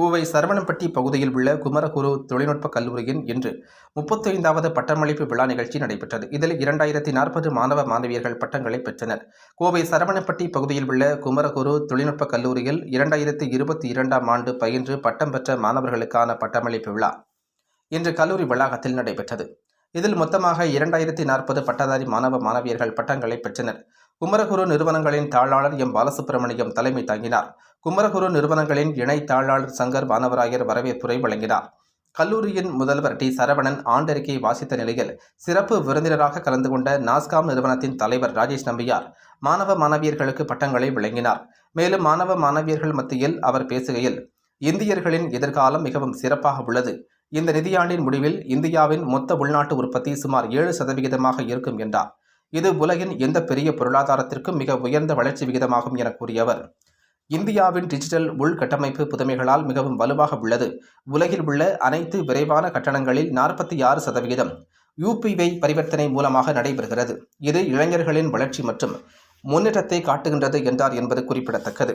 கோவை சரவணம்பட்டி பகுதியில் உள்ள குமரகுரு தொழில்நுட்ப கல்லூரியின் இன்று 35வது பட்டமளிப்பு விழா நிகழ்ச்சி நடைபெற்றது. இதில் 2040 மாணவ மாணவியர்கள் பட்டங்களை பெற்றனர். கோவை சரவணம்பட்டி பகுதியில் உள்ள குமரகுரு தொழில்நுட்ப கல்லூரியில் 2022ஆம் ஆண்டு பயின்று பட்டம் பெற்ற மாணவர்களுக்கான பட்டமளிப்பு விழா இன்று கல்லூரி வளாகத்தில் நடைபெற்றது. இதில் மொத்தமாக 2040 பட்டதாரி மாணவ மாணவியர்கள் பட்டங்களை பெற்றனர். குமரகுரு நிறுவனங்களின் தாளாளர் எம் பாலசுப்ரமணியம் தலைமை தாங்கினார். குமரகுரு நிறுவனங்களின் இணை தாளாளர் சங்கர் வானவராயர் வரவேற்புரை வழங்கினார். கல்லூரியின் முதல்வர் டி சரவணன் ஆண்டறிக்கை வாசித்த நிலையில் சிறப்பு விருந்தினராக கலந்து கொண்ட நாஸ்காம் நிறுவனத்தின் தலைவர் ராஜேஷ் நம்பியார் மாணவ மாணவியர்களுக்கு பட்டங்களை வழங்கினார். மேலும் மாணவ மாணவியர்கள் மத்தியில் அவர் பேசுகையில், இந்தியர்களின் எதிர்காலம் மிகவும் சிறப்பாக உள்ளது. இந்த நிதியாண்டின் முடிவில் இந்தியாவின் மொத்த உள்நாட்டு உற்பத்தி சுமார் 7% இருக்கும் என்றார். இது உலகின் எந்த பெரிய பொருளாதாரத்திற்கும் மிக உயர்ந்த வளர்ச்சி விகிதமாகும் என கூறிய அவர், இந்தியாவின் டிஜிட்டல் உள்கட்டமைப்பு புதுமைகளால் மிகவும் வலுவாக உள்ளது. உலகில் உள்ள அனைத்து விரைவான கட்டணங்களில் 46% UPI பரிவர்த்தனை மூலமாக நடைபெறுகிறது. இது இளைஞர்களின் வளர்ச்சி மற்றும் முன்னேற்றத்தை காட்டுகின்றது என்றார் என்பது குறிப்பிடத்தக்கது.